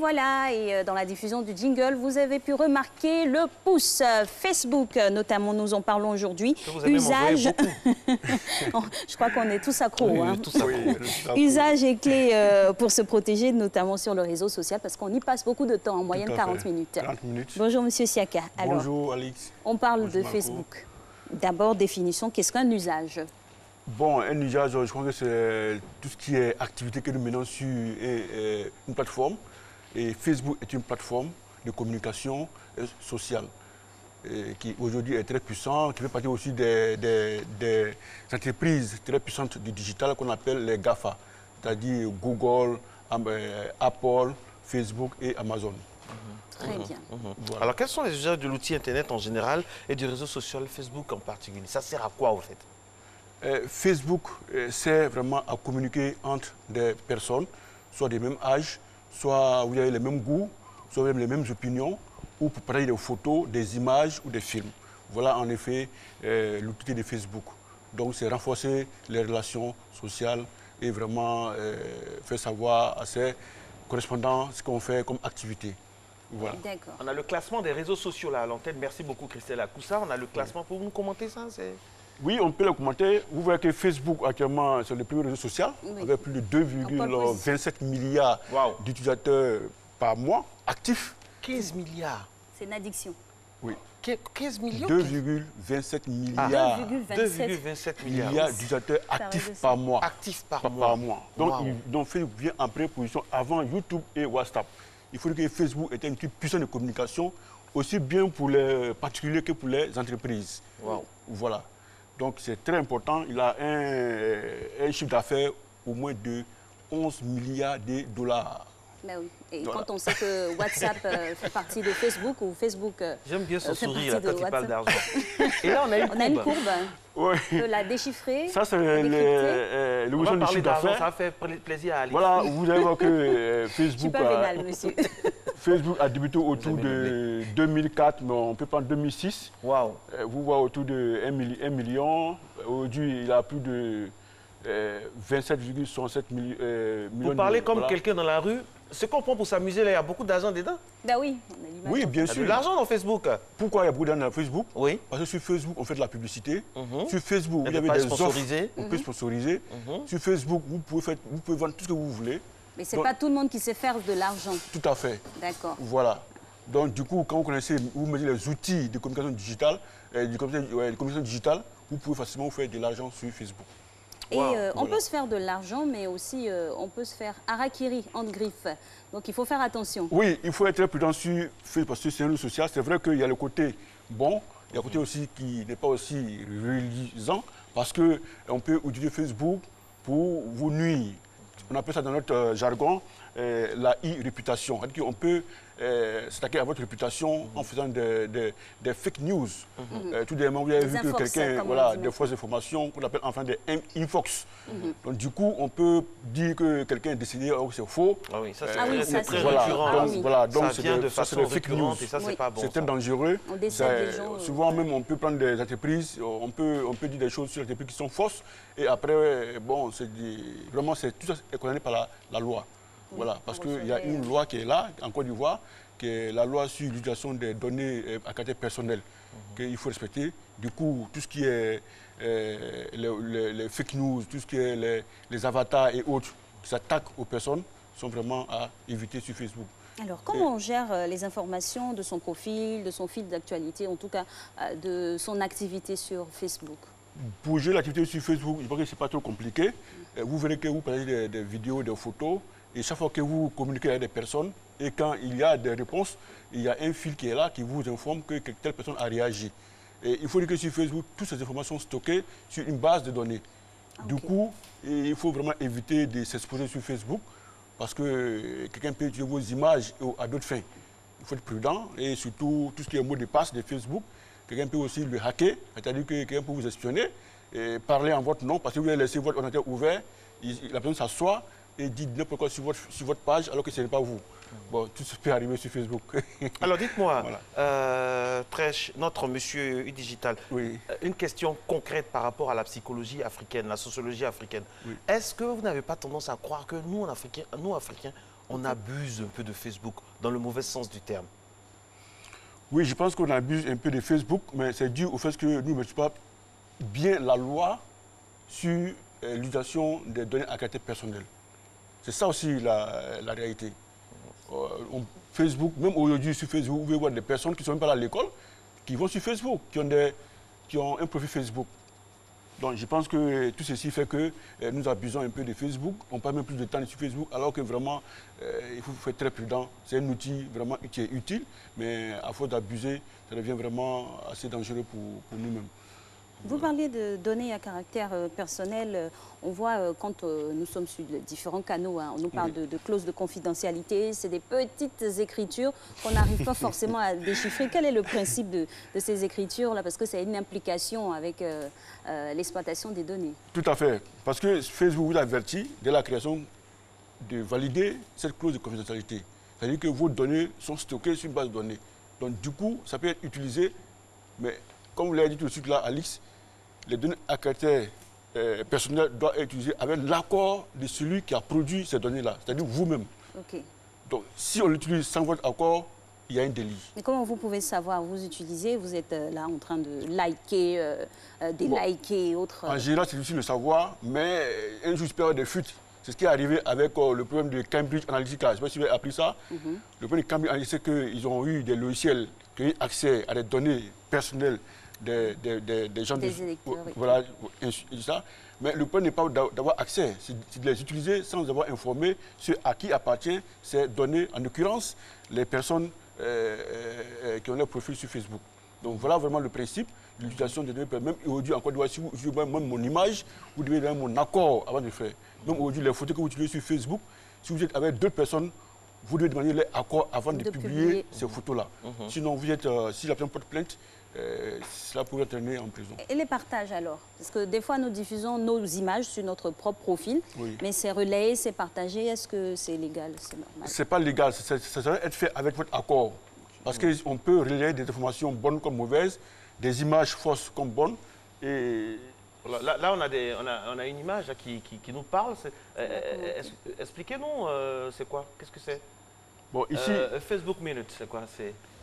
voilà, et dans la diffusion du jingle, vous avez pu remarquer le pouce Facebook, notamment nous en parlons aujourd'hui. Usage, je crois qu'on est tous accros. Oui, hein. tous accros. Oui, Usage est clé pour se protéger, notamment sur le réseau social, parce qu'on y passe beaucoup de temps, en moyenne 40 minutes. 40 minutes. Bonjour Monsieur Siaka. Alors, bonjour Alix. On parle bonjour, de Marco. Facebook. D'abord, définition, qu'est-ce qu'un usage? Bon, un usage, je crois que c'est tout ce qui est activité que nous menons sur une plateforme. Et Facebook est une plateforme de communication sociale qui aujourd'hui est très puissante, qui fait partie aussi des entreprises très puissantes du digital qu'on appelle les GAFA, c'est-à-dire Google, Apple, Facebook et Amazon. Très bien. Voilà. Alors, quels sont les usages de l'outil Internet en général et du réseau social Facebook en particulier? Ça sert à quoi, au fait? Facebook sert vraiment à communiquer entre des personnes, soit des mêmes âges, soit vous avez les mêmes goûts, soit même les mêmes opinions, ou pour parler des photos, des images ou des films. Voilà en effet l'outil de Facebook. Donc c'est renforcer les relations sociales et vraiment faire savoir à ses correspondants ce qu'on fait comme activité. Voilà. On a le classement des réseaux sociaux là à l'antenne. Merci beaucoup Christelle Akoussa. On a le classement. Pour vous nous commenter ça? Oui, on peut le commenter. Vous voyez que Facebook, actuellement, c'est le premier réseau social, avec plus de 2,27 milliards d'utilisateurs par mois actifs. 15 milliards. C'est une addiction. Oui. 15 millions 2,27 milliards. 2,27 milliards d'utilisateurs actifs par mois. Actifs par mois. Donc Facebook vient en première position avant YouTube et WhatsApp. Il faut dire que Facebook est un outil puissant de communication, aussi bien pour les particuliers que pour les entreprises. Voilà. Donc c'est très important. Il a un chiffre d'affaires au moins de 11 milliards de dollars. Ben oui. Et quand on sait que WhatsApp fait partie de Facebook ou Facebook j'aime bien son sourire quand il parle d'argent. Et là, on a une courbe. Oui. On peut la déchiffrer. Ça, c'est l'évolution du chiffre d'affaires. Ça fait plaisir à aller. Voilà, vous allez voir que Facebook, Facebook a débuté autour de 2004, mais on peut prendre 2006. Wow. Vous voyez autour de 1 million. Aujourd'hui, il a plus de 27,67 millions. Vous parlez comme quelqu'un dans la rue. Ce qu'on prend pour s'amuser, il y a beaucoup d'argent dedans. Ben oui, on a l'image. Oui, bien sûr. Il y a de l'argent dans Facebook. Pourquoi il y a beaucoup d'argent dans Facebook? Oui. Parce que sur Facebook, on fait de la publicité. Sur Facebook, il y avait des offres. On peut sponsoriser. Sur Facebook, vous pouvez vendre tout ce que vous voulez. Mais ce n'est pas tout le monde qui sait faire de l'argent. Tout à fait. D'accord. Voilà. Donc, du coup, quand vous connaissez, vous mettez les outils de communication digitale, vous pouvez facilement faire de l'argent sur Facebook. Et on peut se faire de l'argent, mais aussi on peut se faire harakiri, entre griffes. Donc il faut faire attention. Oui, il faut être très prudent sur Facebook parce que c'est un réseau social. C'est vrai qu'il y a le côté bon, il y a le côté aussi qui n'est pas aussi relisant parce qu'on peut utiliser Facebook pour vous nuire. On appelle ça dans notre jargon la e-réputation. C'est-à-dire qu'on peut s'attaquer à votre réputation en faisant des fake news. Tout des moments, vous avez vu que quelqu'un, voilà, des fausses informations qu'on appelle enfin des infox. Donc du coup, on peut dire que quelqu'un est décédé alors que c'est faux. Ah oui, ça c'est très récurrent. Voilà, donc ça vient de façon fake news. Et ça, c'est pas bon. C'est très dangereux. On décède des gens. Souvent même, on peut prendre des entreprises, on peut dire des choses sur les entreprises qui sont fausses. Et après, bon, vraiment, tout ça est condamné par la loi. Voilà, parce qu'il y a une loi qui est là, en Côte d'Ivoire, qui est la loi sur l'utilisation des données à caractère personnel, qu'il faut respecter. Du coup, tout ce qui est les fake news, tout ce qui est les avatars et autres qui s'attaquent aux personnes sont vraiment à éviter sur Facebook. Alors, comment on gère les informations de son profil, de son fil d'actualité, en tout cas de son activité sur Facebook? Pour gérer l'activité sur Facebook, je pense que ce n'est pas trop compliqué. Vous verrez que vous parlez des vidéos, des photos. Et chaque fois que vous communiquez avec des personnes, et quand il y a des réponses, il y a un fil qui est là qui vous informe que telle personne a réagi. Et il faut dire que sur Facebook, toutes ces informations sont stockées sur une base de données. Du coup, il faut vraiment éviter de s'exposer sur Facebook parce que quelqu'un peut utiliser vos images à d'autres fins. Il faut être prudent et surtout tout ce qui est mot de passe de Facebook, quelqu'un peut aussi le hacker, c'est-à-dire que quelqu'un peut vous espionner et parler en votre nom parce que vous avez laissé votre ordinateur ouvert, la personne s'assoit et dit n'importe quoi sur votre page alors que ce n'est pas vous. Bon, tout ça peut arriver sur Facebook. Alors dites-moi, notre monsieur U-Digital, une question concrète par rapport à la psychologie africaine, la sociologie africaine. Est-ce que vous n'avez pas tendance à croire que nous, Africains, on abuse un peu de Facebook, dans le mauvais sens du terme? Oui, je pense qu'on abuse un peu de Facebook, mais c'est dû au fait que nous ne mettons pas bien la loi sur l'utilisation des données à caractère personnel. C'est ça aussi la réalité. Facebook, même aujourd'hui sur Facebook, vous pouvez voir des personnes qui ne sont même pas à l'école, qui vont sur Facebook, qui ont un profil Facebook. Donc je pense que tout ceci fait que nous abusons un peu de Facebook. On passe même plus de temps sur Facebook, alors que vraiment, il faut être très prudent. C'est un outil vraiment qui est utile, mais à force d'abuser, ça devient vraiment assez dangereux pour nous-mêmes. Vous parliez de données à caractère personnel. On voit quand nous sommes sur différents canaux, hein, on nous parle de clauses de confidentialité. C'est des petites écritures qu'on n'arrive pas forcément à déchiffrer. Quel est le principe de ces écritures-là? Parce que c'est une implication avec l'exploitation des données. Tout à fait. Parce que Facebook vous avertit dès la création de valider cette clause de confidentialité. C'est-à-dire que vos données sont stockées sur une base de données. Donc du coup, ça peut être utilisé, mais comme vous l'avez dit tout de suite là, Alix, les données à caractère personnel doivent être utilisées avec l'accord de celui qui a produit ces données-là, c'est-à-dire vous-même. Okay. Donc, si on l'utilise sans votre accord, il y a un délit. Mais comment vous pouvez savoir? Vous utilisez, vous êtes là en train de liker, déliker et autres. En général, c'est difficile de savoir, mais un jour, il peut y avoir des fuites. C'est ce qui est arrivé avec le problème de Cambridge Analytica. Je ne sais pas si vous avez appris ça. Le problème de Cambridge Analytica, c'est qu'ils ont eu des logiciels qui ont eu accès à des données personnelles des gens, des électeurs, voilà, et ça. Mais le point n'est pas d'avoir accès, c'est de les utiliser sans avoir informé ceux à qui appartient ces données, en l'occurrence les personnes qui ont leur profil sur Facebook. Donc voilà vraiment le principe de l'utilisation des données. Même aujourd'hui, en Côte d'Ivoire, si vous utilisez même mon image, vous devez donner mon accord avant de le faire. Donc aujourd'hui, les photos que vous utilisez sur Facebook, si vous êtes avec deux personnes, vous devez demander leur accord avant de publier ces photos-là. Sinon, vous êtes, si la personne porte plainte, cela pourrait entraîner en prison. Et les partages alors? Parce que des fois, nous diffusons nos images sur notre propre profil, mais c'est relayé, c'est partagé. Est-ce que c'est légal? C'est normal? Ce n'est pas légal, ça doit être fait avec votre accord. Parce qu'on peut relayer des informations bonnes comme mauvaises, des images fausses comme bonnes. Et là, on a une image là, qui nous parle. Expliquez-nous, c'est quoi? Qu'est-ce que c'est? Bon, ici, Facebook Minute, c'est quoi?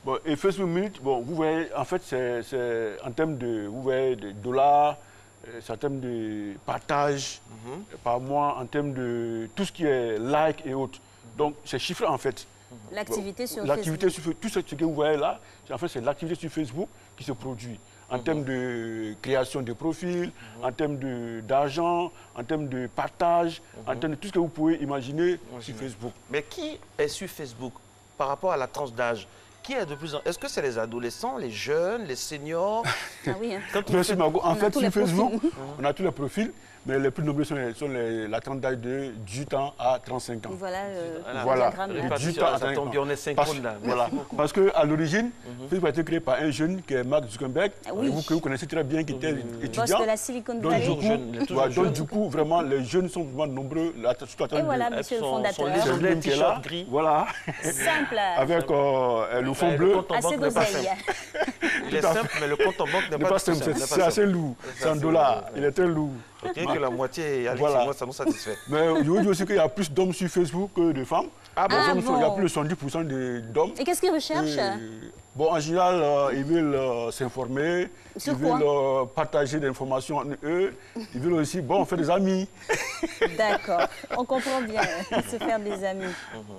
Bon, et Facebook Minute, bon, vous voyez, en fait, c'est en termes de, vous voyez, de dollars, c'est en termes de partage par mois, en termes de tout ce qui est like et autres. Donc, c'est chiffré en fait. L'activité sur Facebook. Tout ce que vous voyez là, en fait, c'est l'activité sur Facebook qui se produit. En termes de création de profils, en termes d'argent, en termes de partage, en termes de tout ce que vous pouvez imaginer sur Facebook. Mais qui est sur Facebook par rapport à la tranche d'âge? Qui est de plus en... Est-ce que c'est les adolescents, les jeunes, les seniors? Ah oui, hein. Merci Margot. En fait, sur Facebook, on a tous les profils, mais les plus nombreux sont la tranche d'âge de 18 ans à 35 ans. Voilà le diagramme. Ça tombe bien, on est synchrone là. Voilà. Parce qu'à l'origine, Facebook a été créé par un jeune qui est Mark Zuckerberg, que vous connaissez très bien, qui était étudiant. Boss de la Silicon Valley. Donc du coup, vraiment, les jeunes sont vraiment nombreux. Et voilà, monsieur le fondateur. Les t-shirts gris. Voilà. Simple. Avec le fond bleu. Assez d'oseille. Il est simple, mais le compte en banque n'est pas simple. C'est assez lourd. C'est en dollars. Il est très lourd. Ok, que la moitié, moi, ça nous satisfait. Mais je vous dis aussi qu'il y a plus d'hommes sur Facebook que de femmes. Ah bon? Il y a plus de 70% d'hommes. Et qu'est-ce qu'ils recherchent? Bon, en général, ils veulent s'informer, ils veulent partager des informations entre eux, ils veulent aussi, faire des amis. D'accord, on comprend bien, se faire des amis.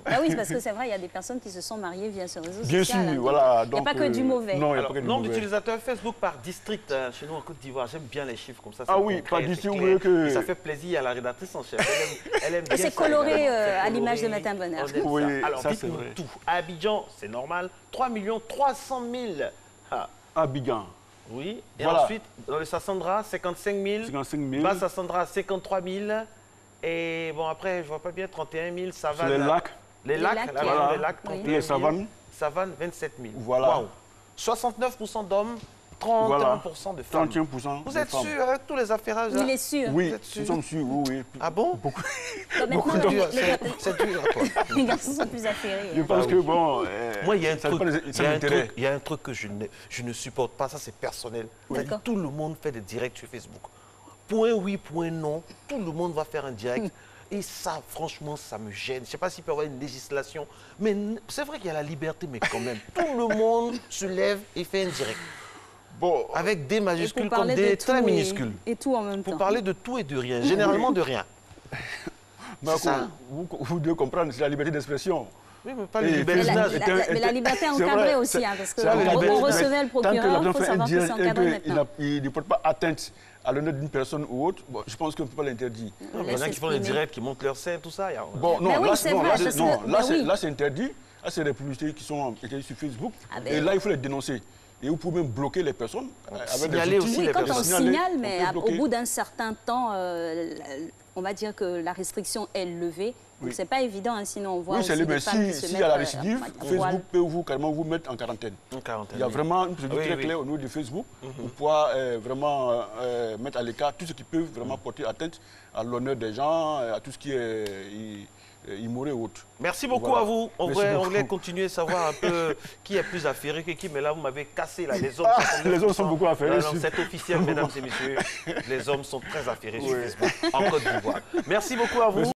Ah oui, parce que c'est vrai, il y a des personnes qui se sont mariées via ce réseau social. Bien sûr, voilà. Il n'y a pas que du mauvais. Non, il n'y a pas que du mauvais. Nombre d'utilisateurs Facebook par district chez nous en Côte d'Ivoire, j'aime bien les chiffres comme ça. Ah oui, par district, vous voyez que... Et ça fait plaisir à la rédactrice en chef. Elle aime bien ça. C'est coloré à l'image de Matin Bonheur. Oui, alors dites-nous tout. À Abidjan, c'est normal, 3 300 000. Abidjan. Oui, et ensuite, dans le Sassandra, 55 000. 55 000. Bas Sassandra, 53 000. Et bon, après, je ne vois pas bien, 31 000. Savane. Les lacs. Les lacs, voilà. Les lacs, 31 000. Les savanes. Savane, 27 000. Voilà. Wow. 69% d'hommes, 31% de femmes. 31% Vous êtes sûr avec tous les affairages là? Il est sûr. Oui, nous sommes sûrs, oui. Ah bon? Beaucoup. C'est dur, quoi. Les garçons sont plus affairés. Je pense que bon... Moi, il y a un truc que je ne supporte pas, ça c'est personnel. Tout le monde fait des directs sur Facebook. Point oui, point non, tout le monde va faire un direct. Et ça, franchement, ça me gêne. Je ne sais pas s'il peut y avoir une législation. Mais c'est vrai qu'il y a la liberté, mais quand même, tout le monde se lève et fait un direct. Bon, avec des majuscules comme des très minuscules. Et tout en même temps. Pour parler de tout et de rien, généralement de rien. Vous devez comprendre, c'est la liberté d'expression. Oui, mais pas la liberté. Mais la liberté encadrée aussi, hein, parce qu'on recevait le procureur, il faut savoir que c'est encadré maintenant. Il ne porte pas atteinte à l'honneur d'une personne ou autre, bon, je pense qu'on ne peut pas l'interdire. Il y en a qui font les directs, qui montent leur scène, tout ça. Bon, non, là c'est interdit. Là, c'est des publicités qui sont interdites sur Facebook. Et là, il faut les dénoncer. Et vous pouvez même bloquer les personnes. Signaler aussi les personnes. Quand on signale, mais au bout d'un certain temps, on va dire que la restriction est levée. Donc, c'est pas évident, hein, sinon on voit aussi des femmes qui se mettent... S'il y a la récidive, Facebook peut carrément vous mettre en quarantaine. Il y a vraiment une procédure très claire au niveau de Facebook pour pouvoir vraiment mettre à l'écart tout ce qui peut vraiment porter atteinte à l'honneur des gens, à tout ce qui est immoré ou autre. Merci beaucoup à vous. On voulait continuer à savoir un peu qui est plus affairé que qui, mais là, vous m'avez cassé. Là. Les hommes sont beaucoup affairés. C'est officiel, mesdames et messieurs. Les hommes sont très affairés sur Facebook, en Côte d'Ivoire. Merci beaucoup à vous.